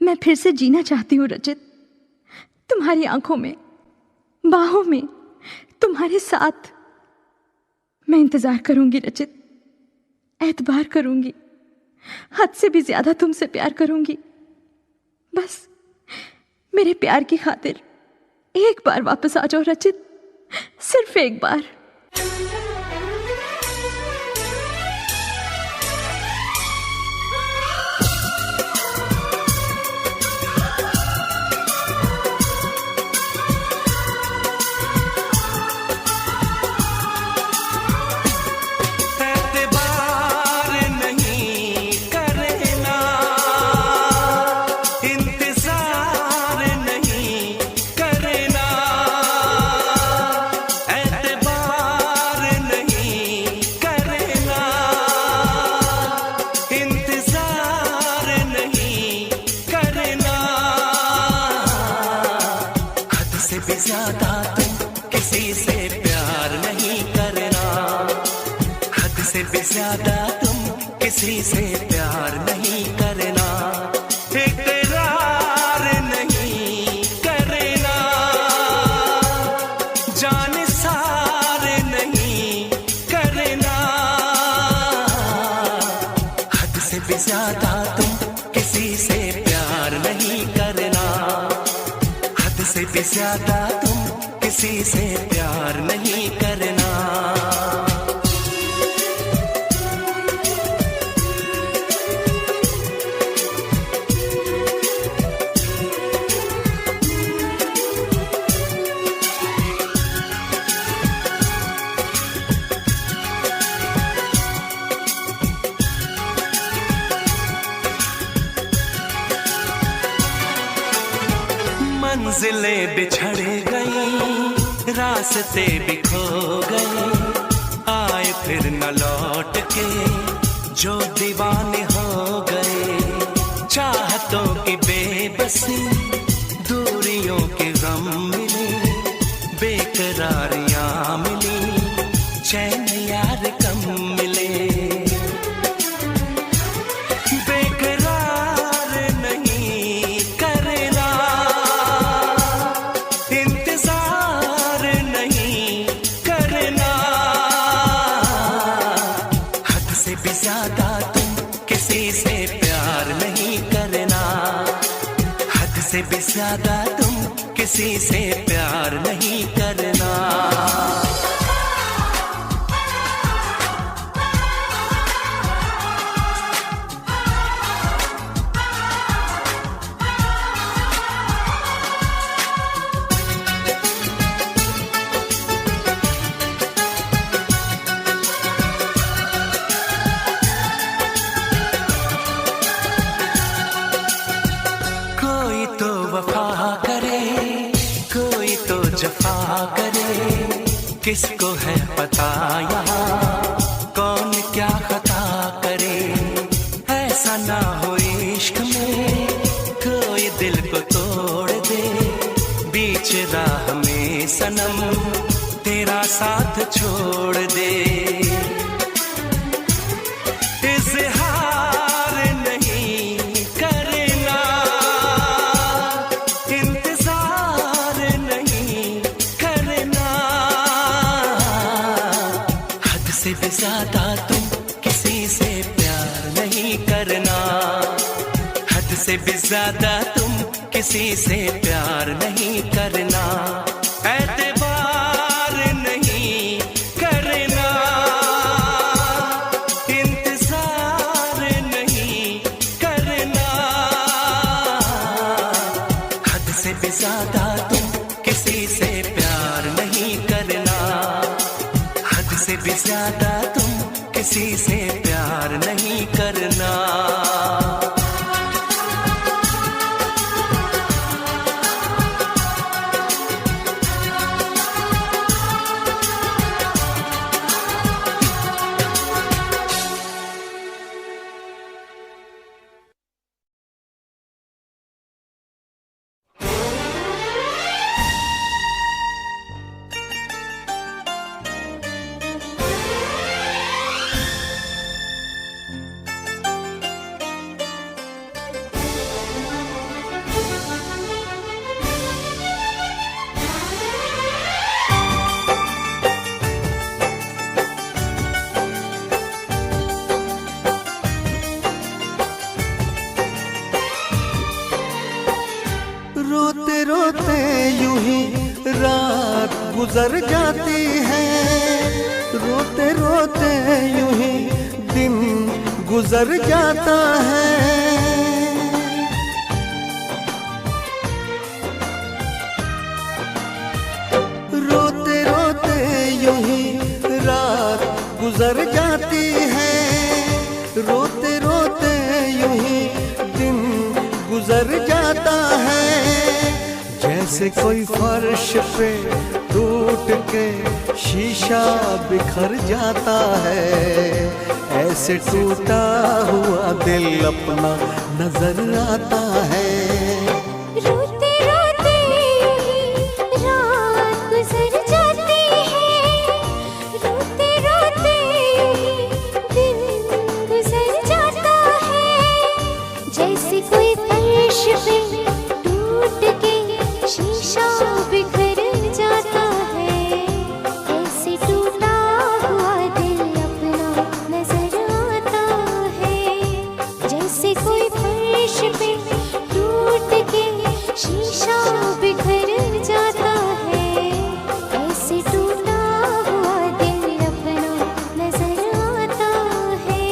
मैं फिर से जीना चाहती हूँ रचित, तुम्हारी आंखों में, बाहों में, तुम्हारे साथ। मैं इंतजार करूंगी रचित, एतबार करूंगी, हद से भी ज्यादा तुमसे प्यार करूंगी। बस मेरे प्यार की खातिर एक बार वापस आ जाओ रचित, सिर्फ एक बार। ज्यादा तुम किसी से प्यार नहीं करना, हद से भी ज्यादा तुम किसी से प्यार नहीं करना, इकरार नहीं करना, जान सार नहीं करना, हद से भी ज्यादा तुम किसी से प्यार नहीं करना, हद से भी ज्यादा तुम किसी से प्यार नहीं करना। मंजिलें बिछड़ गई, रास्ते भी खो गए, आए फिर न लौट के जो दीवाने हो गए, चाहतों की बेबसी, दूरियों के गम मिले, बेकरारियां मिली, चैन यार कम मिले, ज्यादा तुम किसी से प्यार नहीं करना, हद से भी ज्यादा तुम किसी से प्यार नहीं करना। जफा करे, किसको है पता यहाँ कौन क्या खता करे, ऐसा ना हो इश्क में कोई दिल को तोड़ दे, बीच राह में सनम तेरा साथ छोड़ दे, इज़हार नहीं करना, इंतजार नहीं करना, हद से भी ज्यादा तुम किसी से प्यार नहीं करना, हद से भी ज्यादा तुम किसी से प्यार नहीं करना, एतबार नहीं करना, इंतजार नहीं करना, हद से भी ज्यादा तुम किसी से प्यार नहीं करना, हद से भी ज्यादा तुम किसी से प्यार नहीं करना। रात गुजर जाती है, रोते रोते यूं ही दिन गुजर जाता है। रोते रोते यूं ही रात गुजर जाती है, रोते रोते यूं ही दिन गुजर जाता है। जैसे कोई फर्श पे टूट के शीशा बिखर जाता है, ऐसे टूटा हुआ दिल अपना नजर आता है। रोते रोते रात गुजर जाती है, रोते रोते दिन गुजर जाता है। जैसे कोई फर्श पे टूट के शीशा बिखर जाता है, ऐसे टूटा हुआ दिल अपना नजर आता है। जैसे कोई फर्श पे टूट के शीशा बिखर जाता है, ऐसे टूटा हुआ दिल अपना नजर आता है।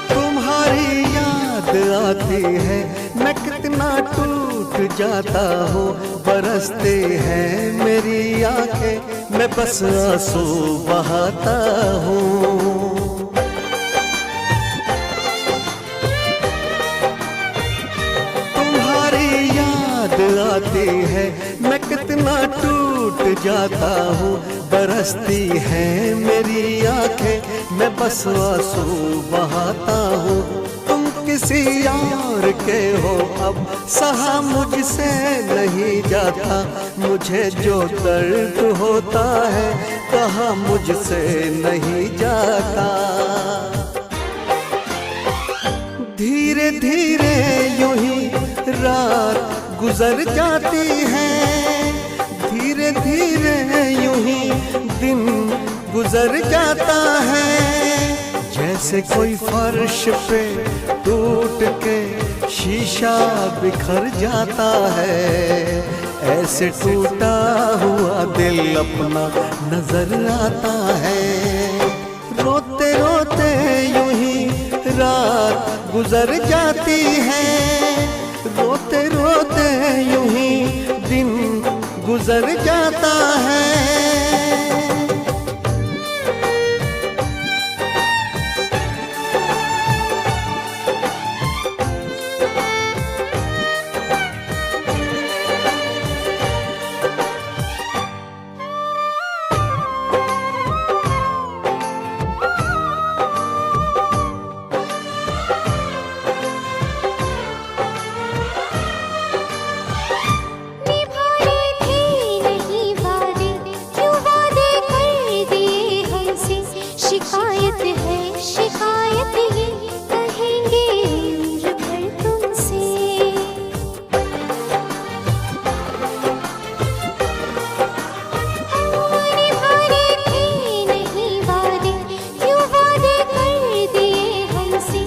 तुम्हारी याद आती है, मैं कितना टूट जाता हूँ। बरसते हैं मेरी आंखें, मैं बस आंसू बहाता हूँ। तुम्हारी याद आती है, मैं कितना टूट जाता हूँ। बरसती हैं मेरी आंखें, मैं बस आंसू बहाता हूँ। तुम किसी और के हो अब, सहा मुझसे नहीं जाता। मुझे जो दर्द होता है, कहा मुझसे नहीं जाता। धीरे धीरे यूं ही रात गुजर जाती है, धीरे धीरे यूं ही दिन गुजर जाता है। जैसे कोई फर्श पे टूट के शीशा बिखर जाता है, ऐसे टूटा हुआ दिल अपना नजर आता है। रोते रोते यूं ही रात गुजर जाती है, रोते रोते यूं ही दिन गुजर जाता है। शिकायत है शिकायत, ये कहेंगे उम्र भर तुमसे। निभाने थे नहीं वादे, क्यों वादे कर दिए हमसे।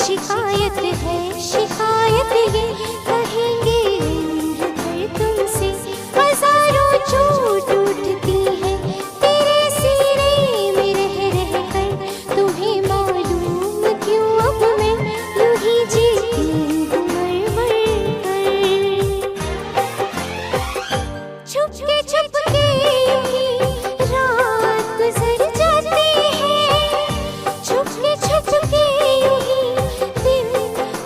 शिकायत है शिकायत, ये कहेंगे उम्र भर तुमसे। हजारों चोट उठती है तेरे सीने में रह रह कर, तुम्हें मालूम क्यों अब मैं यूं ही जीती हूँ मर मर कर। छुपके यूं ही रात गुजर जाती है, छुपके यूं ही दिन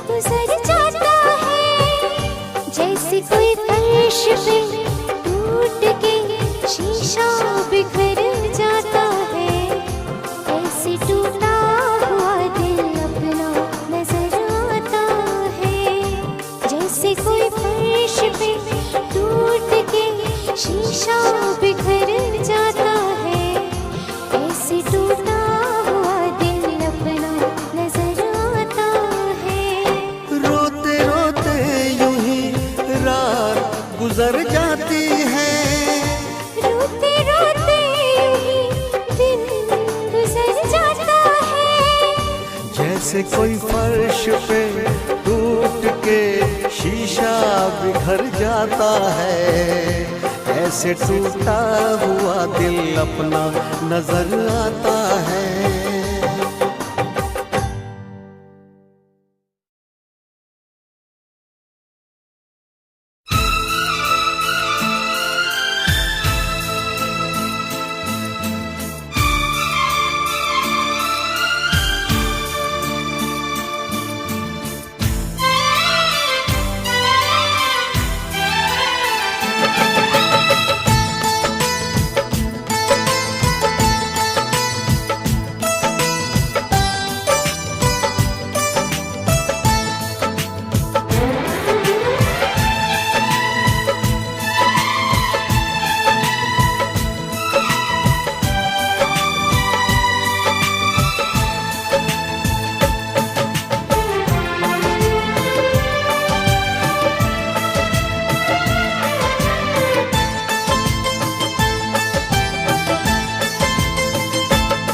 गुजर जाता है। जैसे कोई फर्श पे टूट के शीशा बिखर जाता है, ऐसे टूटा हुआ दिल अपना नजर आता है। जैसे कोई फर्श पे टूट के शीशा बिखर जाता है, ऐसे टूटा हुआ दिल कोई फर्श पे टूट के शीशा बिखर जाता है, ऐसे टूटा हुआ दिल अपना नजर आता है।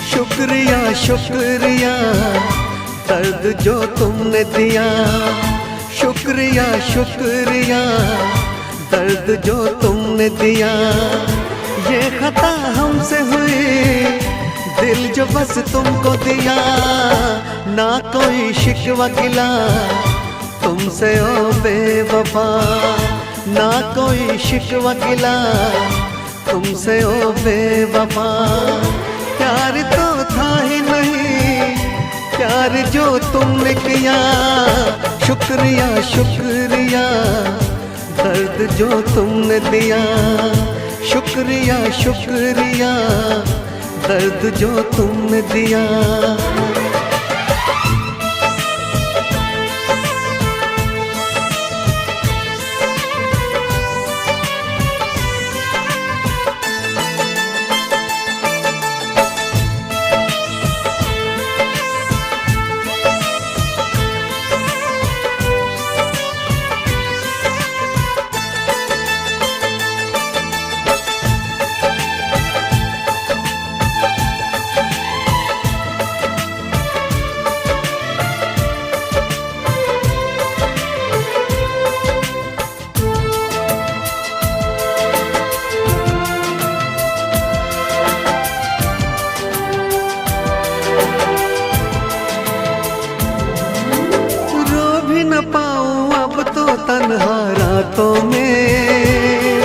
शुक्रिया शुक्रिया दर्द जो तुमने दिया, शुक्रिया शुक्रिया दर्द जो तुमने दिया। ये खता हमसे हुई, दिल जो बस तुमको दिया। ना कोई शिकवा गिला तुमसे ओ बेवफा, ना कोई शिकवा गिला तुमसे ओ बेवफा। प्यार तो था ही नहीं, प्यार जो तुमने किया। शुक्रिया शुक्रिया दर्द जो तुमने दिया, शुक्रिया शुक्रिया दर्द जो तुमने दिया। तन्हा रातों में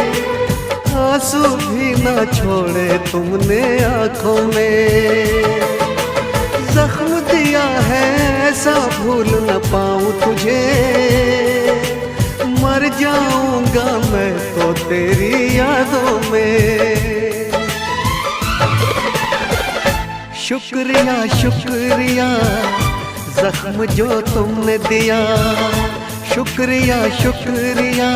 आंसू भी ना छोड़े तुमने आंखों में। जख्म दिया है ऐसा भूल न पाऊं तुझे, मर जाऊंगा मैं तो तेरी यादों में। शुक्रिया शुक्रिया जख्म जो तुमने दिया, शुक्रिया शुक्रिया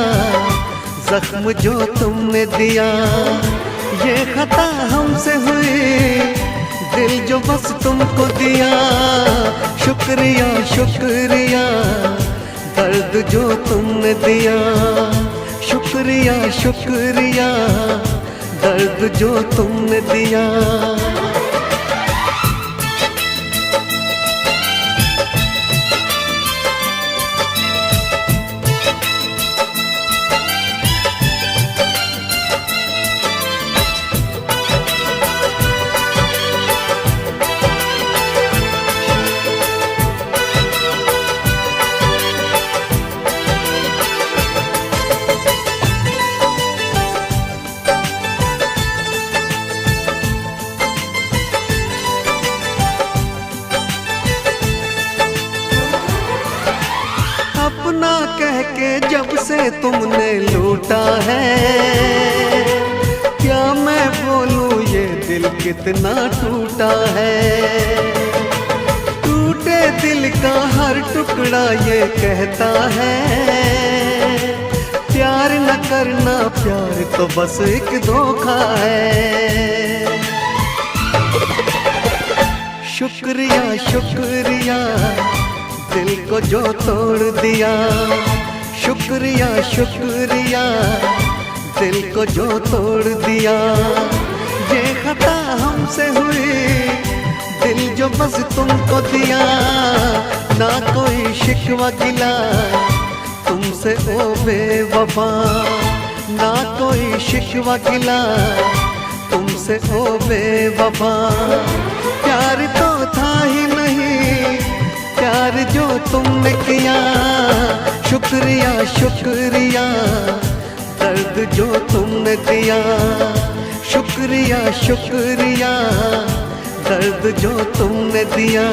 जख्म जो तुमने दिया। ये खता हमसे हुई, दिल जो बस तुमको दिया। शुक्रिया शुक्रिया दर्द जो तुमने दिया, शुक्रिया शुक्रिया दर्द जो तुमने दिया। अपना कह के जब से तुमने लूटा है, क्या मैं बोलूं ये दिल कितना टूटा है। टूटे दिल का हर टुकड़ा ये कहता है, प्यार न करना प्यार तो बस एक धोखा है। शुक्रिया शुक्रिया दिल को जो तोड़ दिया, शुक्रिया शुक्रिया दिल को जो तोड़ दिया। ये खता हमसे हुई, दिल जो बस तुमको दिया, ना कोई शिकवा गिला तुमसे ओ बेवफा, ना कोई शिकवा गिला तुमसे ओ बेवफा। प्यार तो था ही नहीं, प्यार जो तुमने किया, शुक्रिया शुक्रिया दर्द जो तुमने दिया, शुक्रिया शुक्रिया दर्द जो तुमने दिया।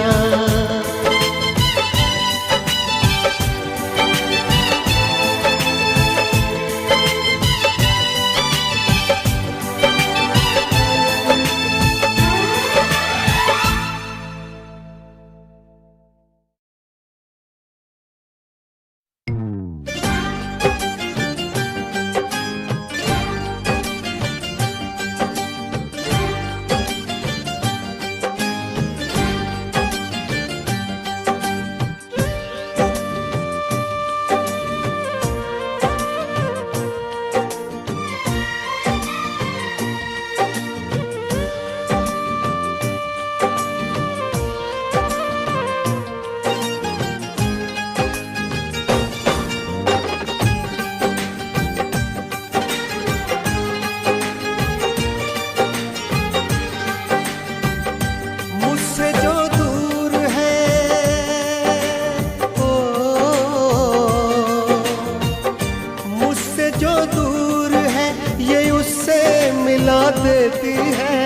देती है,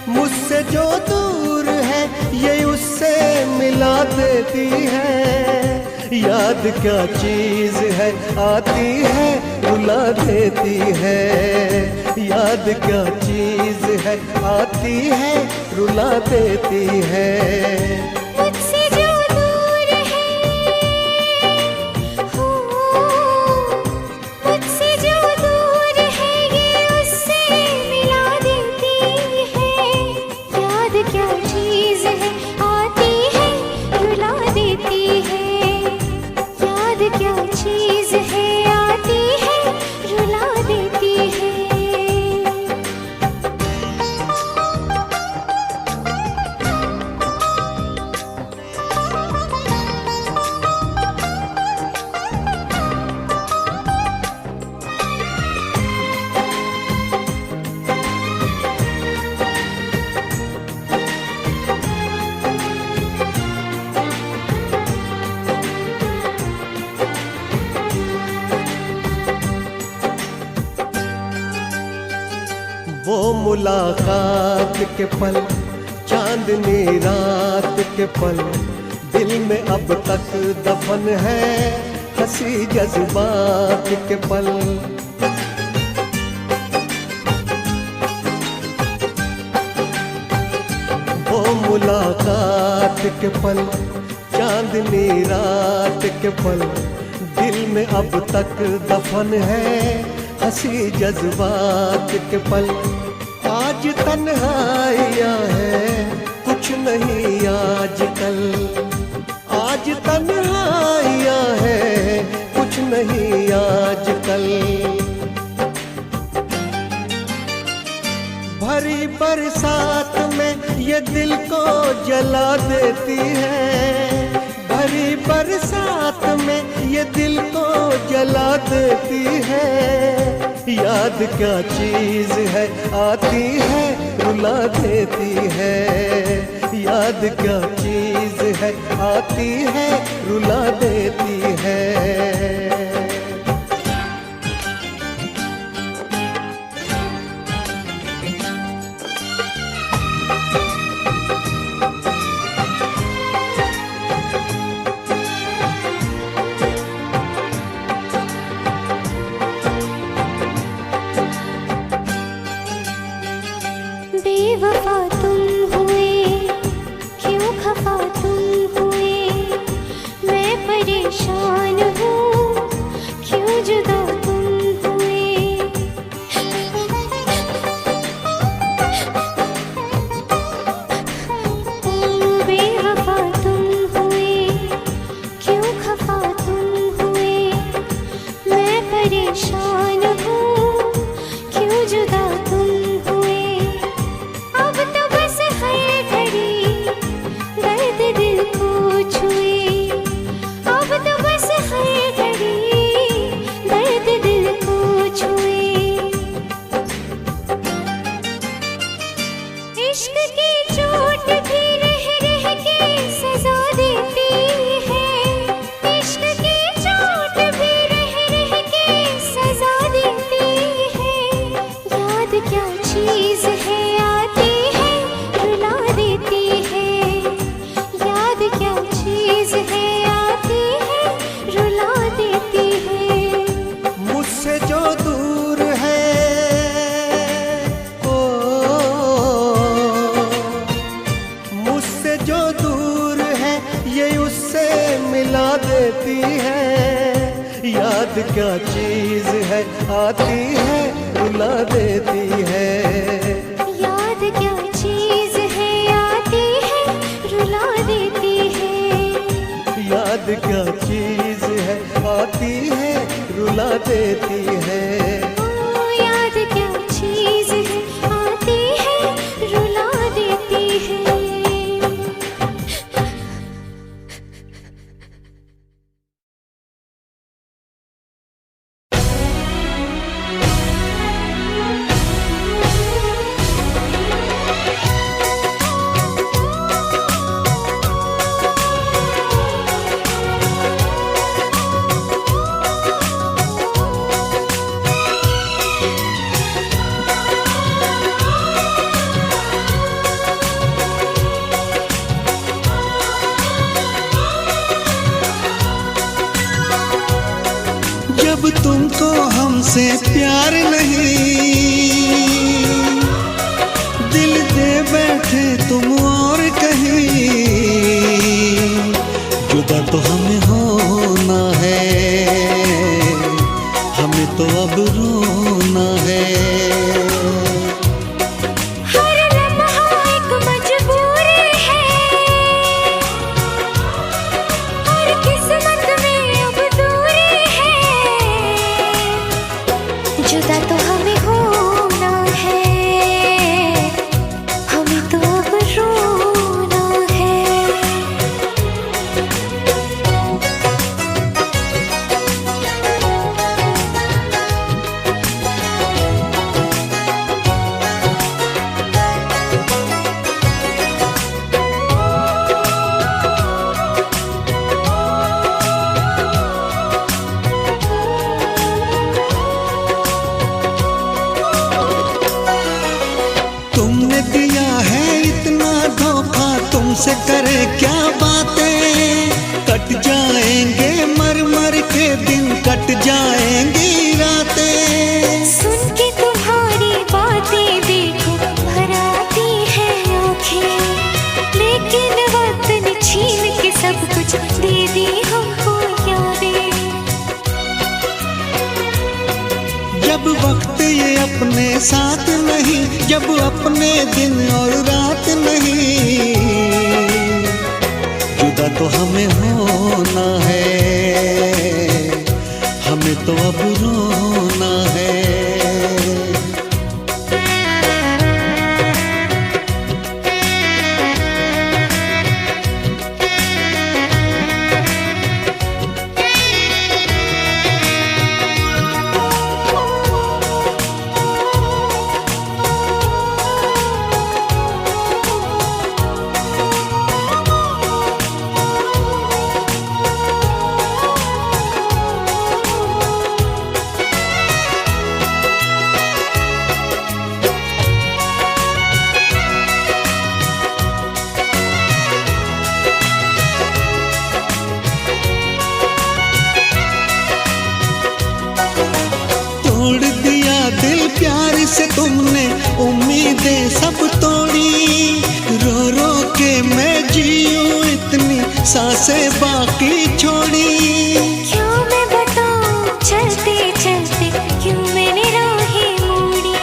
मुझसे जो दूर है ये उससे मिला देती है। याद क्या चीज है आती है रुला देती है, याद क्या चीज है आती है रुला देती है। मुझसे जो दूर है हो, मुझसे जो दूर है ये उससे मिला देती है। याद क्या चीज है आती है रुला देती है, याद क्या चीज है आती है रुला देती है। वो मुलाकात के पल, चांदनी रात के पल, दिल में अब तक दफन है हंसी जज्बात के पल। वो मुलाकात के पल, चांदनी रात के पल, दिल में अब तक दफन है हंसी जज्बात के पल। आज तन्हाइयाँ है कुछ नहीं आजकल, आज तन्हाइयाँ है कुछ नहीं आजकल। भरी बरसात में ये दिल को जला देती है, भरी बरसात में ये दिल को जला देती है। याद क्या चीज है आती है रुला देती है, याद क्या चीज है आती है रुला देती है। बेवफा तुम हुए, क्यों खफा तुम हुए, मैं परेशान हूँ, इश्क की चोट भी रह रह के सजा देती है, इश्क की चोट भी रह रह के सजा देती है। याद क्या चीज है आती है रुला देती है, याद क्या चीज है आती है रुला देती है। मुझसे जो दूर है ओ, मुझसे जो दूर है ये उससे मिला देती है। याद क्या चीज है आती है रुला देती है, याद क्या चीज है आती है रुला देती है। याद क्या चीज है आती है रुला देती है। ओ याद क्या चीज है आती है रुला देती है। जब तुमको हमसे प्यार नहीं, दिल दे बैठे तुम और कहीं, जुदा तो हमें होना है, हमें तो अब रोना है। हर लम्हा एक मजबूरी है और किस्मत में अब दूरी है। जुदा तो हमें होना है, हमें तो अब रोना है। तुमने दिया है इतना धोखा, तुमसे करे क्या बातें, कट जाएंगे मर मर के दिन, कट जाएंगी रातें। सुन के तुम्हारी बातें देखो भर आती है आँखें, लेकिन वक्त ने छीन के सब कुछ दे दी हमको यादें। जब वक्त ये अपने साथ नहीं, जब अपने दिन और रात नहीं, जुदा तो हमें होना है, हमें तो अब रोना है। तोड़ दिया दिल प्यार से तुमने, उम्मीदें सब तोड़ी, रो रो के मैं जीऊं इतनी सांसें बाकी छोड़ी। क्यों मैं बताऊं चलते चलते क्यों मैंने राहें मोड़ी,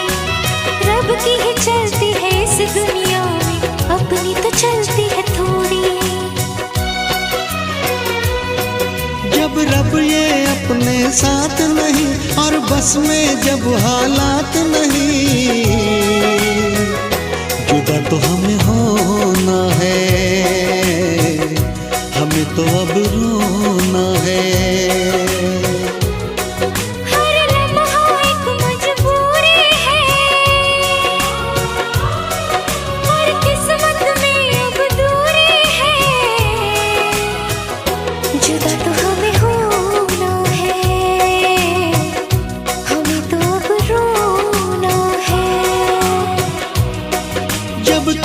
रब की ही चलती है इस दुनिया में, अपनी तो चलती है थोड़ी। जब रब ये अपने साथ नहीं और बस में जब हालात नहीं, जुदा तो हमें होना है, हमें तो अब रोना है। हर लम्हा एक मजबूरी है और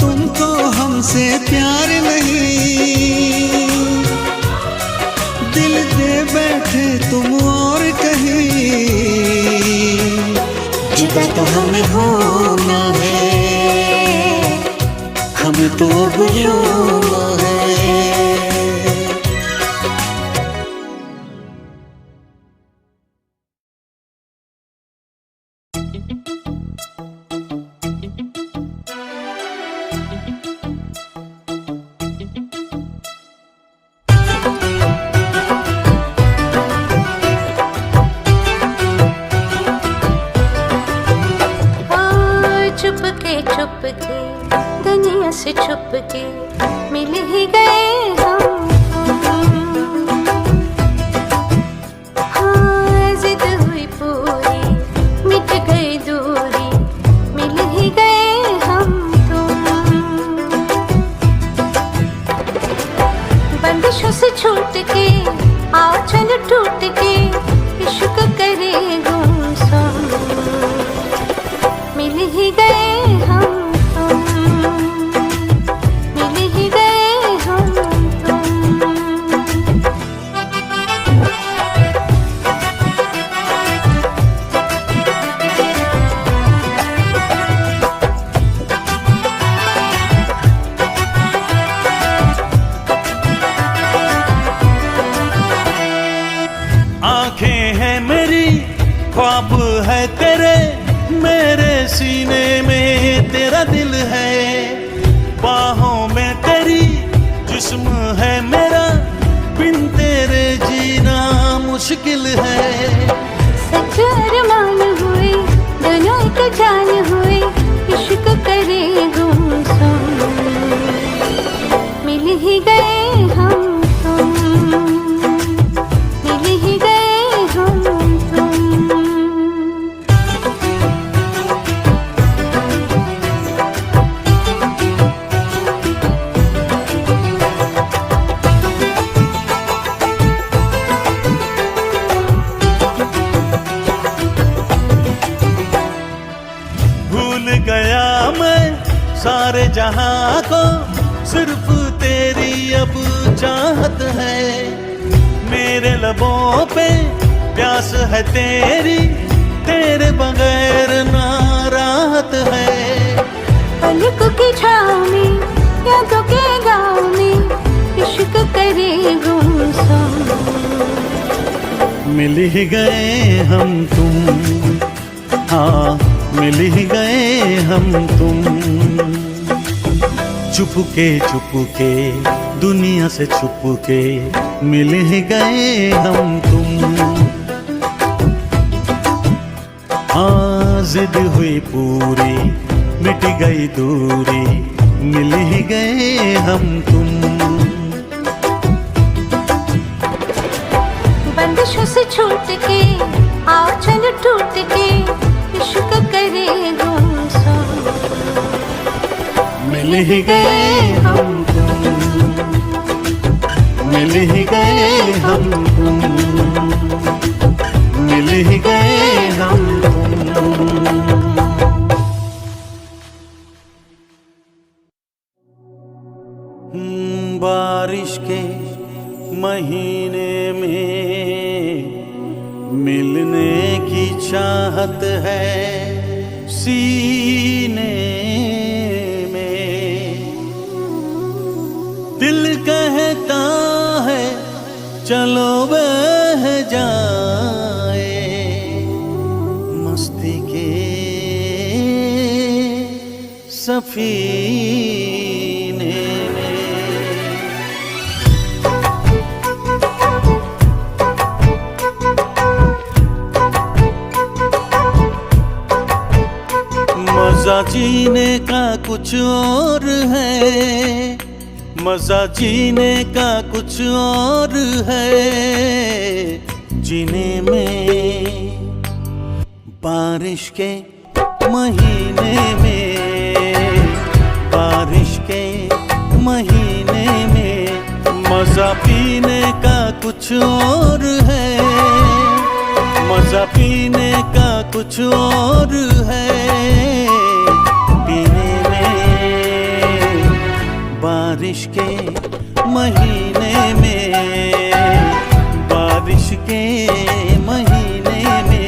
तुमको हमसे प्यार नहीं, दिल दे बैठे तुम और कहीं। जुदा तो हमें होना है, हमें तो अब रोना है। चुपके दुनिया से छुपके मिल ही गए हम। हाँ जिद हुई पूरी मिट गई दूरी, मिल ही गए हम तुम। बंदिशों से छूट के आओ चल टूट के इश्क करे गुमसुम, मिल ही गए हम तुम, मिल ही गए हम तुम। आंखें हैं मेरी ख्वाब है तेरे, मेरे सीने में तेरा दिल है। बाहों में तेरी जिस्म है मेरा, बिन तेरे जीना मुश्किल है। सच अरमान हुए दोनों एक जान हुए, इश्क करे गुमसुम, मिल ही गए हम तुम, मिल ही गए हम तुम। भूल गया मैं सारे जहां को, सिर्फ तेरी अब चाहत है। मेरे लबों पे प्यास है तेरी, तेरे बगैर ना राहत है। पलकों की छाँव में यादों के गाँव में इश्क करे गुमसुम, मिल ही गए हम तुम, हाँ मिल ही गए हम तुम। चुपके दुनिया से छुपके मिल ही गए हम तुम। हाँ जिद हुई पूरी मिट गई दूरी, मिल ही गए हम तुम। बंदिशों से छूट के आओ चल टूट के इश्क करे गुमसुम, मिल ही गए हम तुम, मिल ही गए हम तुम, मिल ही गए हम तुम। बारिश के महीने में मिलने की चाहत है सीने में। दिल कहता है चलो बह जाए मस्ती के सफीने में। मजा जीने का कुछ और है, मजा जीने का कुछ और है। जीने में बारिश के महीने में, बारिश के महीने में मजा पीने का कुछ और है, मजा पीने का कुछ और है। पीने में बारिश के महीने में, बारिश के महीने में।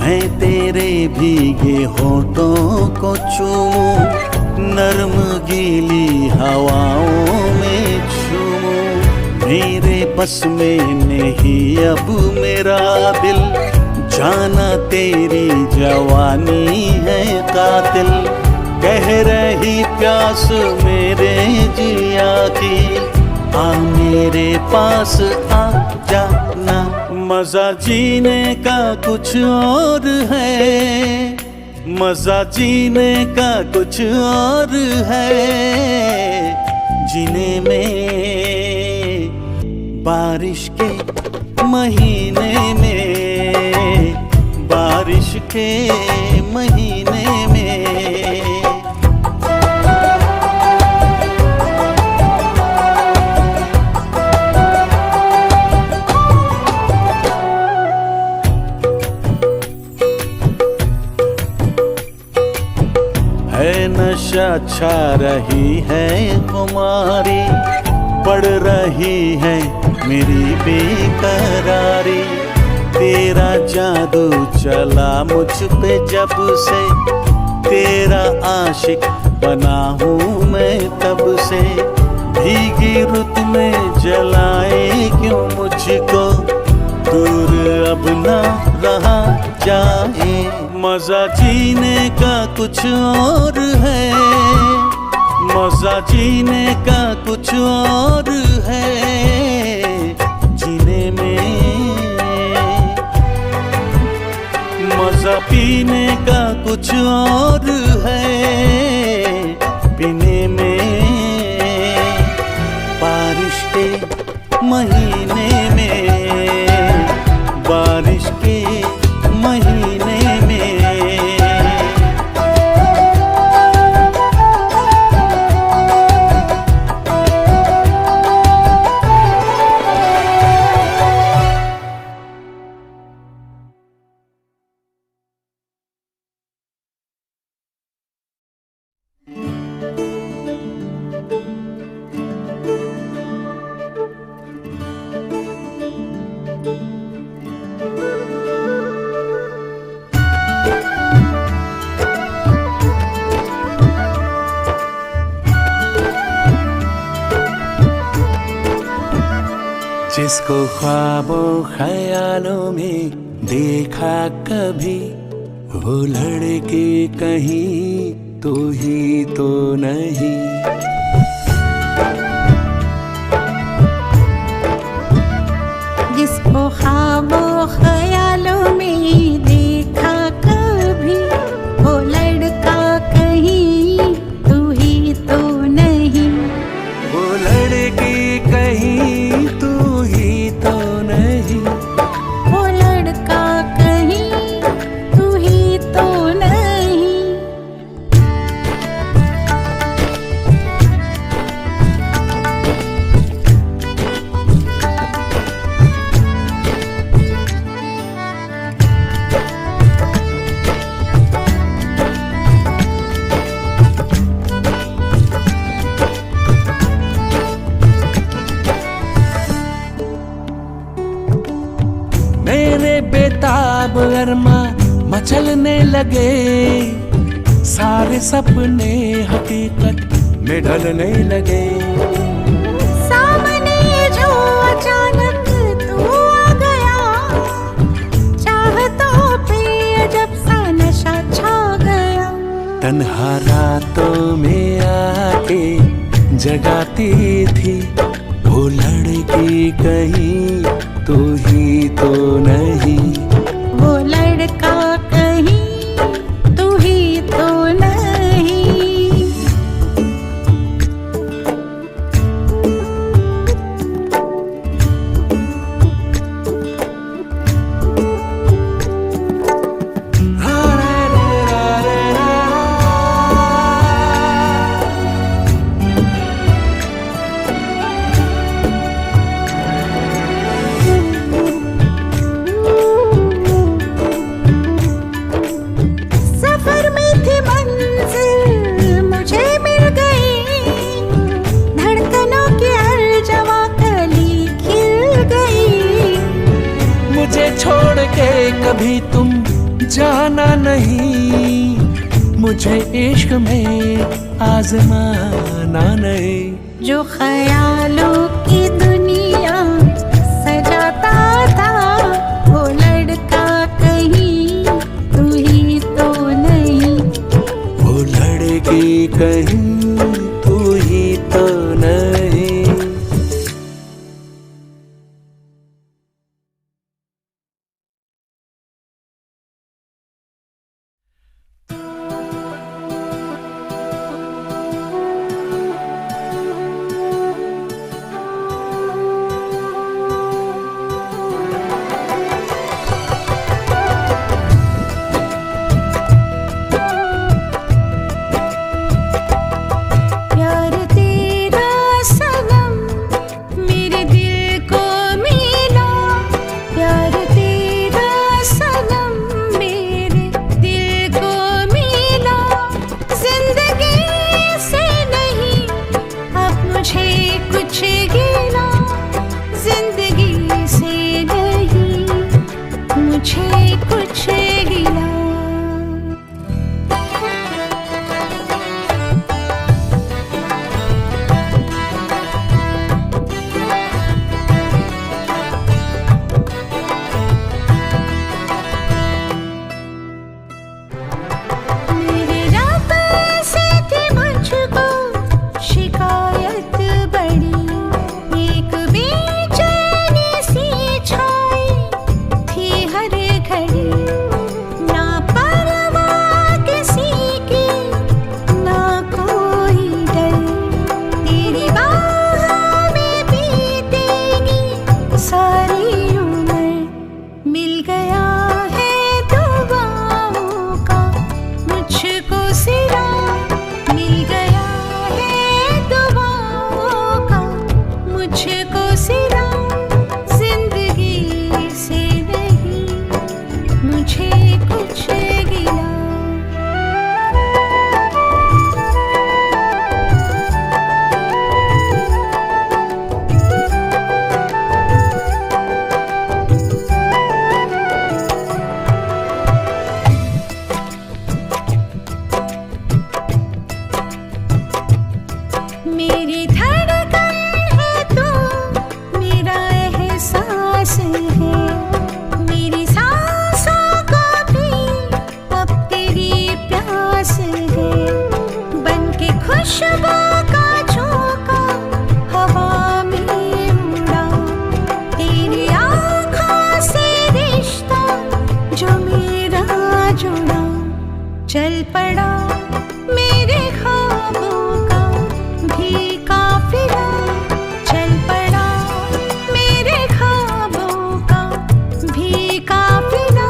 मैं तेरे भीगे होठों को चूमूं, नरम गीली हवाओं में झूमूं। मेरे बस में नहीं अब मेरा दिल, जाना तेरी जवानी है कातिल। कह रही प्यास मेरे जिया की, आ मेरे पास आ जाना। मजा जीने का कुछ और है, मजा जीने का कुछ और है। जीने में बारिश के महीने में, बारिश के महीने में। है नशा छा रही है खुमारी, बढ़ रही है मेरी बेकरारी। तेरा जादू चला मुझ पे जब से, तेरा आशिक बना हूँ मैं तब से। भीगी रुत में जलाए क्यों मुझको, दूर अब ना रहा जाए। मजा जीने का कुछ और है, मजा जीने का कुछ और है। जीने में मजा पीने का कुछ और है, पीने में। बारिश के महीने में, बारिश के महीने में। जिसको ख्वाबों ख्यालों में देखा कभी, वो लड़के कहीं तो ही तो नहीं। जिसको ख्वाबों ख्यालों में देखा कभी, वो लड़का कहीं तू ही तो नहीं। वो लड़के कहीं तू ही तो नहीं। वो लड़का कहीं तू ही तो नहीं। मेरे बेताब अरमा मचलने लगे, सारे सपने हकीकत में ढलने लगे। सामने जो अचानक तू आ गया, चाहतों पे अजब सा नशा छा गया। तन्हा रातों में आके जगाती थी, वो लड़की कहीं तू ही तो नहीं। वो लड़का कहीं तू ही तो नहीं। जाना नहीं, मुझे इश्क में आजमाना नहीं। जो ख्यालों की दुनिया सजाता था, वो लड़का कहीं तू ही तो नहीं। वो लड़की कहीं तू ही तो नहीं। प्यार तेरा सनम मेरे दिल को मिला, प्यार तेरा सनम मेरे दिल को मिला। जिंदगी से नहीं अब मुझे कुछ गिला, जिंदगी से नहीं मुझे कुछ गिला। मेरे रब से थी मुझको शिकायत बड़ी, एक बेचैनी सी छाई थी हर घड़ी। ना परवाह किसी की ना कोई डर, तेरी बाहों में बीतेगी सारी उम्र। मिल गया है दुआओं का मुझको सिरा, मिल गया है दुआओं का मुझको सिरा। जिंदगी से नहीं मुझे कुछ गिला। मेरी धड़कन है तू, मेरा एहसास है, मेरी सांसों को भी अब तेरी प्यास है। बन के खुशबू का झोंका हवा में उड़ा, तेरी आँखों से रिश्ता जो मेरा जुड़ा। चल पड़ा मेरे ख्वाबों का भी काफिला, चल पड़ा मेरे ख्वाबों का भी काफिला।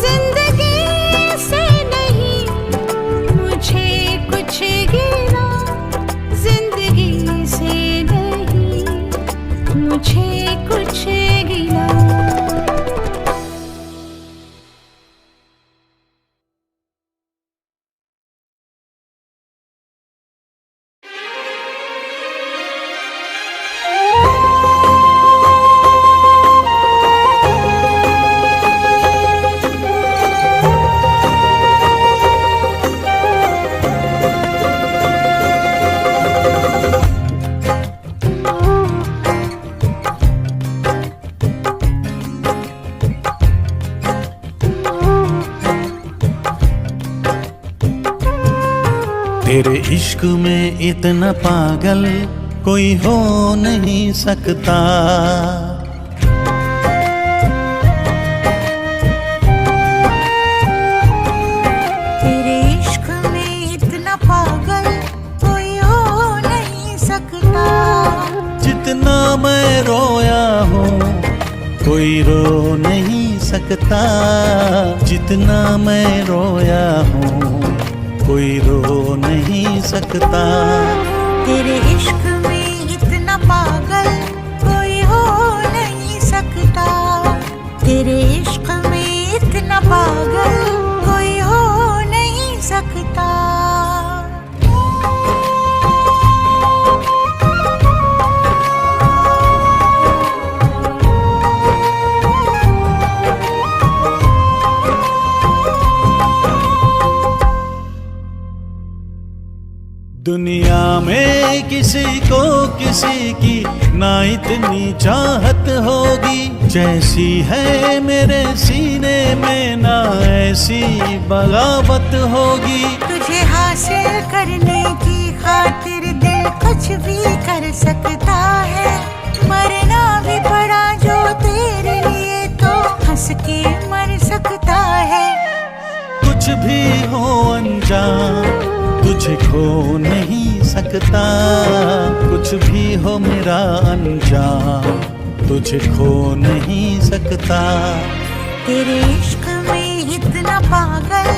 जिंदगी से नहीं मुझे कुछ गिला, जिंदगी से नहीं मुझे कुछ गिला। तेरे इश्क में इतना पागल कोई हो नहीं सकता। तेरे इश्क में इतना पागल कोई हो नहीं सकता। जितना मैं रोया हूँ कोई रो नहीं सकता, जितना मैं रोया हूँ कोई रो नहीं सकता। तेरे इश्क में इतना पागल कोई हो नहीं सकता। तेरे इश्क में इतना पागल कोई हो नहीं सकता। दुनिया में किसी को किसी की ना इतनी चाहत होगी जैसी है मेरे सीने में, ना ऐसी बगावत होगी। तुझे हासिल करने की खातिर दिल कुछ भी कर सकता है, मरना भी पड़ा जो तेरे लिए तो हंस के मर सकता है। कुछ भी हो अनजान तुझे खो नहीं सकता, कुछ भी हो मेरा अनजान तुझे खो नहीं सकता। तेरे इश्क में इतना पागल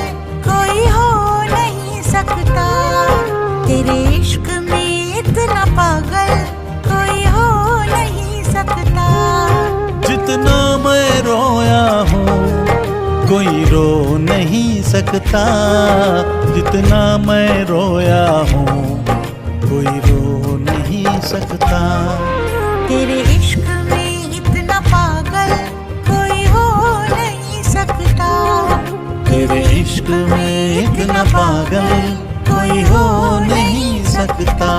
कोई हो नहीं सकता, तेरे इश्क में इतना पागल कोई हो नहीं सकता। जितना मैं रोया हूँ कोई रो नहीं सकता, जितना मैं रोया हूँ कोई रो नहीं सकता। तेरे इश्क में इतना पागल कोई हो नहीं सकता, तेरे इश्क में इतना पागल कोई हो नहीं सकता।